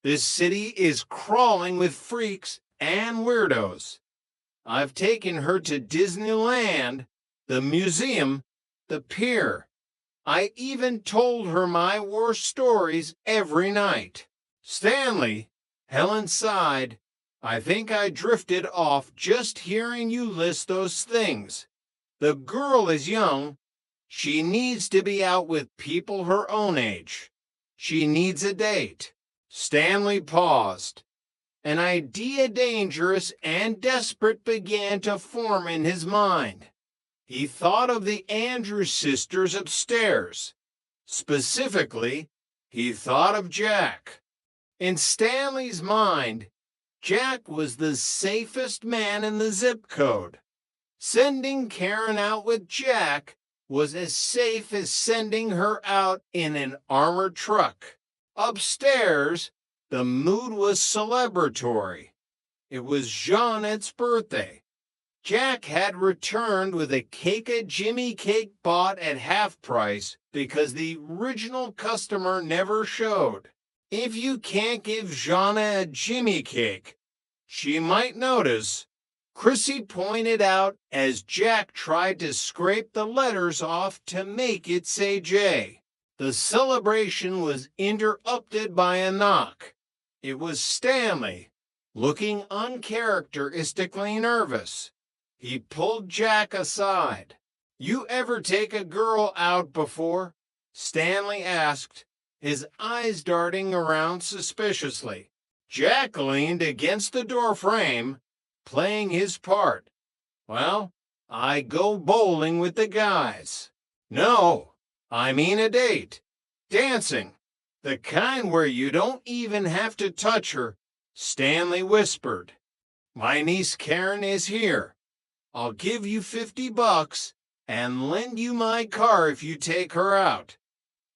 This city is crawling with freaks and weirdos. I've taken her to Disneyland, the museum, the pier. I even told her my war stories every night. Stanley, Helen sighed. I think I drifted off just hearing you list those things. The girl is young. She needs to be out with people her own age. She needs a date. Stanley paused. An idea dangerous and desperate began to form in his mind. He thought of the Andrews sisters upstairs. Specifically, he thought of Jack. In Stanley's mind, Jack was the safest man in the zip code. Sending Karen out with Jack was as safe as sending her out in an armored truck. Upstairs, the mood was celebratory. It was Jeanette's birthday. Jack had returned with a cake at Jimmy Cake bought at half price because the original customer never showed. If you can't give Jeanette a Jimmy Cake, she might notice, Chrissy pointed out as Jack tried to scrape the letters off to make it say J. The celebration was interrupted by a knock. It was Stanley, looking uncharacteristically nervous. He pulled Jack aside. You ever take a girl out before? Stanley asked, his eyes darting around suspiciously. Jack leaned against the doorframe, playing his part. Well, I go bowling with the guys. No, I mean a date. Dancing. The kind where you don't even have to touch her, Stanley whispered. My niece Karen is here. I'll give you $50 and lend you my car if you take her out.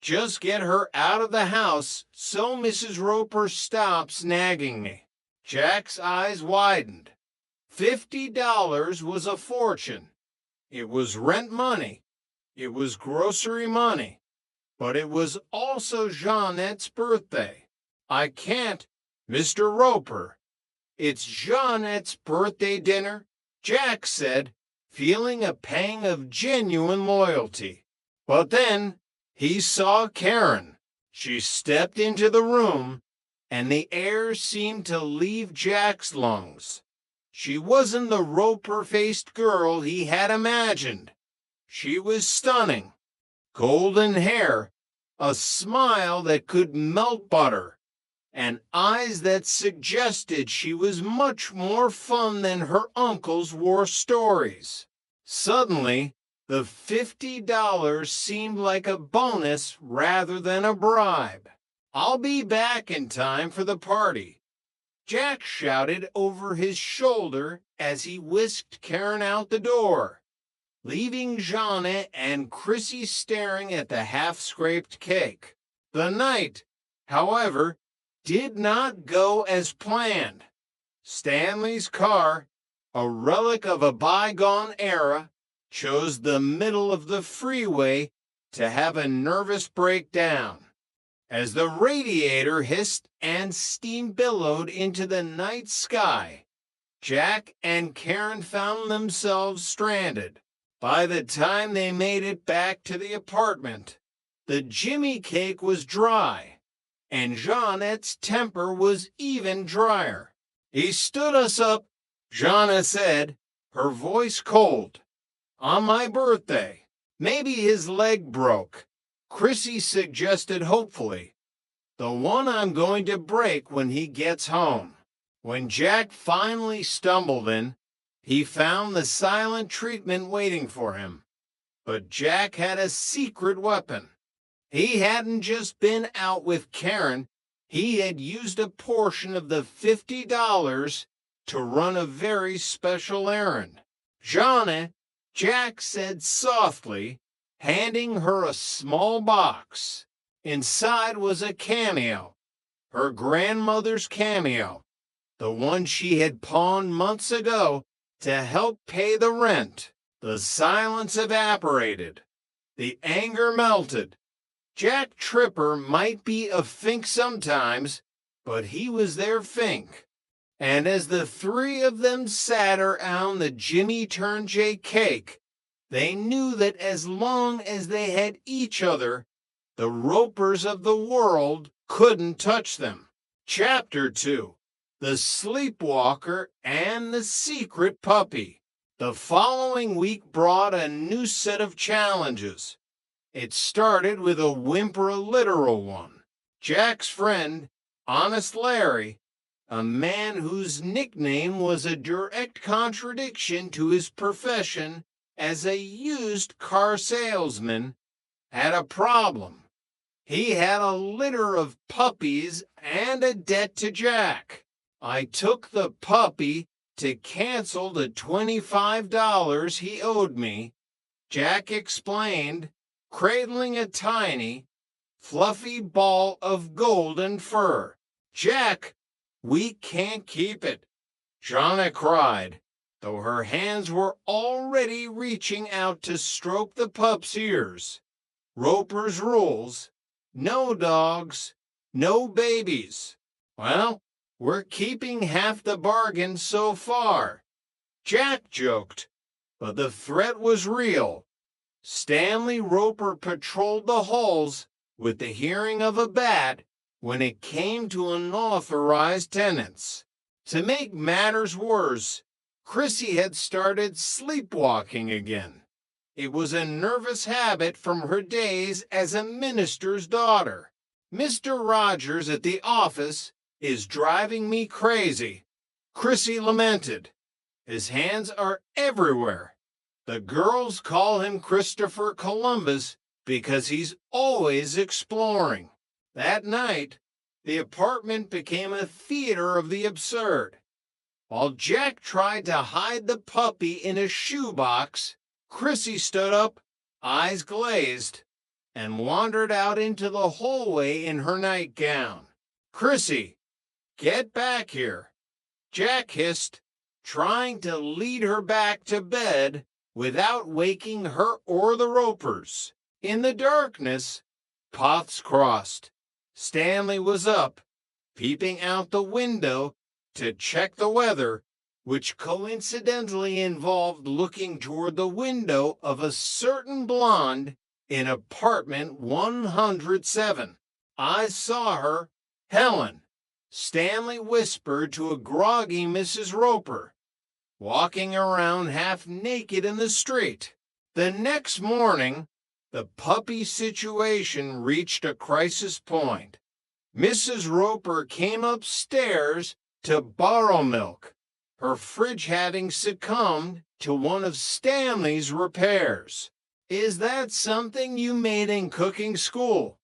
Just get her out of the house so Mrs. Roper stops nagging me. Jack's eyes widened. $50 was a fortune. It was rent money. It was grocery money. But it was also Jeanette's birthday. I can't, Mr. Roper. It's Jeanette's birthday dinner, Jack said, feeling a pang of genuine loyalty. But then he saw Karen. She stepped into the room, and the air seemed to leave Jack's lungs. She wasn't the Roper-faced girl he had imagined. She was stunning. Golden hair, a smile that could melt butter, and eyes that suggested she was much more fun than her uncle's war stories. Suddenly, the $50 seemed like a bonus rather than a bribe. I'll be back in time for the party, Jack shouted over his shoulder as he whisked Karen out the door, leaving Jeanette and Chrissy staring at the half-scraped cake. The night, however, did not go as planned. Stanley's car, a relic of a bygone era, chose the middle of the freeway to have a nervous breakdown. As the radiator hissed and steam billowed into the night sky, Jack and Karen found themselves stranded. By the time they made it back to the apartment, the Jimmy Cake was dry, and Jeanette's temper was even drier. He stood us up, Jeanette said, her voice cold. On my birthday. Maybe his leg broke, Chrissy suggested hopefully. The one I'm going to break when he gets home. When Jack finally stumbled in, he found the silent treatment waiting for him. But Jack had a secret weapon. He hadn't just been out with Karen, he had used a portion of the $50 to run a very special errand. Jeanette, Jack said softly, handing her a small box. Inside was a cameo, her grandmother's cameo, the one she had pawned months ago to help pay the rent. The silence evaporated. The anger melted. Jack Tripper might be a fink sometimes, but he was their Fink. And as the three of them sat around the Jimmy Turnjay cake, they knew that as long as they had each other, the ropers of the world couldn't touch them. Chapter 2: The Sleepwalker and the Secret Puppy. The following week brought a new set of challenges. It started with a whimper, a literal one. Jack's friend, Honest Larry, a man whose nickname was a direct contradiction to his profession as a used car salesman, had a problem. He had a litter of puppies and a debt to Jack. I took the puppy to cancel the $25 he owed me, Jack explained, cradling a tiny, fluffy ball of golden fur. Jack, we can't keep it, Shauna cried, though her hands were already reaching out to stroke the pup's ears. Roper's rules: no dogs, no babies. Well, we're keeping half the bargain so far, Jack joked, but the threat was real. Stanley Roper patrolled the halls with the hearing of a bat when it came to unauthorized tenants. To make matters worse, Chrissy had started sleepwalking again. It was a nervous habit from her days as a minister's daughter. Mr. Rogers at the office is driving me crazy, Chrissy lamented. His hands are everywhere. The girls call him Christopher Columbus because he's always exploring. That night, the apartment became a theater of the absurd. While Jack tried to hide the puppy in a shoebox, Chrissy stood up, eyes glazed, and wandered out into the hallway in her nightgown. Chrissy, get back here, Jack hissed, trying to lead her back to bed without waking her or the Ropers. In the darkness, paths crossed. Stanley was up, peeping out the window to check the weather, which coincidentally involved looking toward the window of a certain blonde in apartment 107. I saw her, Helen, Stanley whispered to a groggy Mrs. Roper, walking around half naked in the street. The next morning, the puppy situation reached a crisis point. Mrs. Roper came upstairs to borrow milk, her fridge having succumbed to one of Stanley's repairs. Is that something you made in cooking school?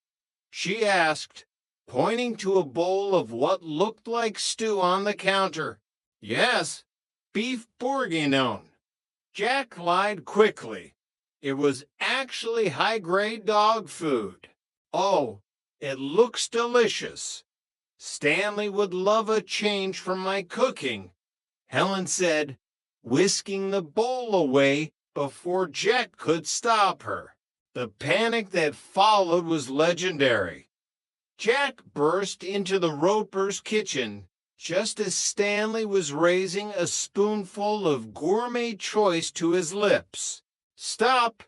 She asked, pointing to a bowl of what looked like stew on the counter. Yes, beef bourguignon. Jack lied quickly. It was actually high-grade dog food. Oh, it looks delicious. Stanley would love a change from my cooking, Helen said, whisking the bowl away before Jack could stop her. The panic that followed was legendary. Jack burst into the Roper's kitchen just as Stanley was raising a spoonful of gourmet choice to his lips. Stop!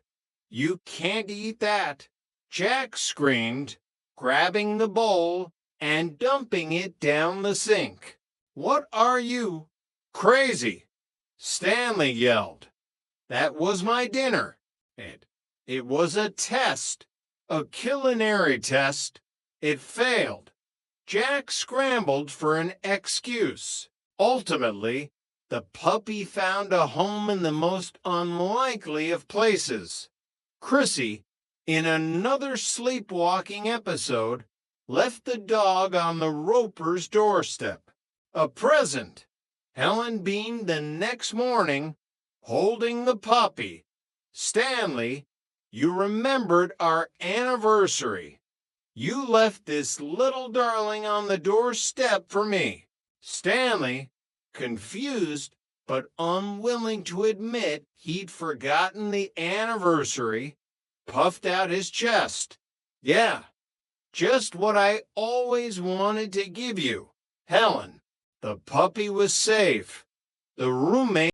You can't eat that, Jack screamed, grabbing the bowl and dumping it down the sink. What are you? Crazy! Stanley yelled. That was my dinner. It was a test, a culinary test. It failed. Jack scrambled for an excuse. Ultimately, the puppy found a home in the most unlikely of places. Chrissy, in another sleepwalking episode, left the dog on the Roper's doorstep. A present. Helen beamed the next morning, holding the puppy. Stanley, you remembered our anniversary. You left this little darling on the doorstep for me. Stanley, confused but unwilling to admit he'd forgotten the anniversary, puffed out his chest. Yeah, Just what I always wanted to give you, Helen. The puppy was safe. The roommate